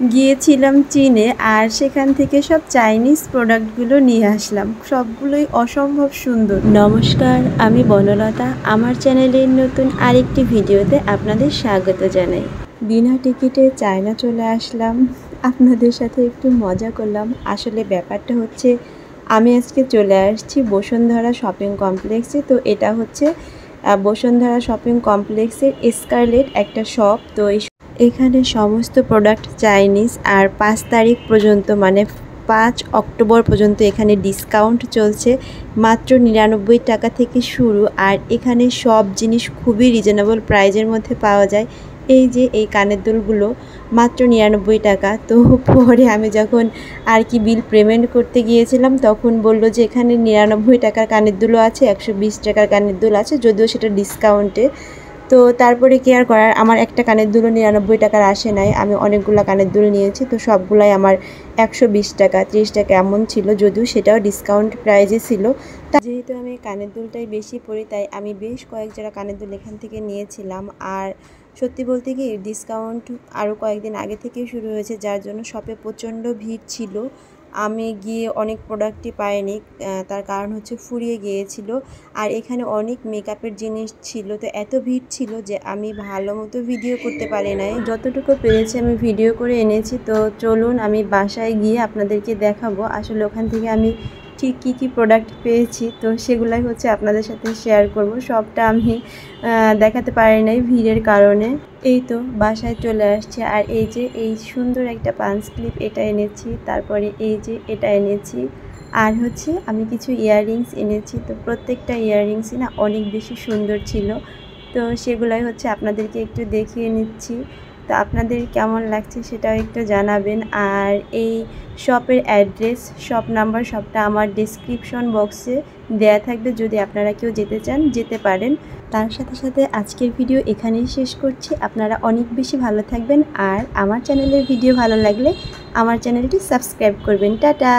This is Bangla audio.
গিয়েছিলাম চীনে আর সেখান থেকে সব চাইনিজ প্রোডাক্টগুলো নিয়ে আসলাম। সবগুলোই অসম্ভব সুন্দর। নমস্কার, আমি বনলতা। আমার চ্যানেলের নতুন আরেকটি ভিডিওতে আপনাদের স্বাগত জানাই। বিনা টিকিটে চায়না চলে আসলাম, আপনাদের সাথে একটু মজা করলাম। আসলে ব্যাপারটা হচ্ছে আমি আজকে চলে আসছি বসুন্ধরা শপিং কমপ্লেক্সে। তো এটা হচ্ছে বসুন্ধরা শপিং কমপ্লেক্সের স্কারলেট একটা শপ। তো এখানে সমস্ত প্রোডাক্ট চাইনিজ। আর 5 তারিখ পর্যন্ত মানে 5 অক্টোবর পর্যন্ত এখানে ডিসকাউন্ট চলছে। মাত্র 99 টাকা থেকে শুরু। আর এখানে সব জিনিস খুবই রিজনেবল প্রাইজের মধ্যে পাওয়া যায়। এই যে এই কানের দুলগুলো মাত্র 99 টাকা। তো পরে আমি যখন আর কি বিল পেমেন্ট করতে গিয়েছিলাম তখন বলল যে এখানে 99 টাকার কানের দুলও আছে, 120 টাকার কানের দুল আছে, যদিও সেটা ডিসকাউন্টে। তো তারপরে কি আর করার, আমার একটা কানের দুলও 99 টাকার আসে নাই। আমি অনেকগুলো কানের দুল নিয়েছি, তো সবগুলাই আমার 120 টাকা 30 টাকা এমন ছিল, যদিও সেটাও ডিসকাউন্ট প্রাইজে ছিল। যেহেতু আমি কানের দুলটাই বেশি পরি তাই আমি বেশ কয়েক জোড়া কানের দুল এখান থেকে নিয়েছিলাম। আর সত্যি বলতে কি ডিসকাউন্ট আরও কয়েকদিন আগে থেকেই শুরু হয়েছে, যার জন্য শপে প্রচণ্ড ভিড় ছিল। আমি গিয়ে অনেক প্রোডাক্টই পাইনি, তার কারণ হচ্ছে ফুরিয়ে গিয়েছিল। আর এখানে অনেক মেকআপের জিনিস ছিল, তো এত ভিড় ছিল যে আমি ভালো মতো ভিডিও করতে পারি নাই। যতটুকু পেরেছি আমি ভিডিও করে এনেছি। তো চলুন আমি বাসায় গিয়ে আপনাদেরকে দেখাবো আসলে ওখান থেকে আমি ঠিক কী প্রোডাক্ট পেয়েছি। তো সেগুলাই হচ্ছে আপনাদের সাথে শেয়ার করব। সবটা আমি দেখাতে পারি নাই ভিড়ের কারণে। এই তো বাসায় চলে আসছে। আর এই যে এই সুন্দর একটা পাঞ্চ ক্লিপ এটা এনেছি, তারপরে এই যে এটা এনেছি, আর হচ্ছে আমি কিছু ইয়াররিংস এনেছি। তো প্রত্যেকটা ইয়াররিংসই না অনেক বেশি সুন্দর ছিল। তো সেগুলাই হচ্ছে আপনাদেরকে একটু দেখিয়ে নিচ্ছি। তো আপনাদের কেমন লাগছে সেটাও একটু জানাবেন। আর এই শপের অ্যাড্রেস, শপ নাম্বার সবটা আমার ডেসক্রিপশন বক্সে দেয়া থাকবে, যদি আপনারা কেউ যেতে চান যেতে পারেন। তার সাথে সাথে আজকের ভিডিও এখানেই শেষ করছি। আপনারা অনেক বেশি ভালো থাকবেন। আর আমার চ্যানেলের ভিডিও ভালো লাগলে আমার চ্যানেলটি সাবস্ক্রাইব করবেন। টাটা।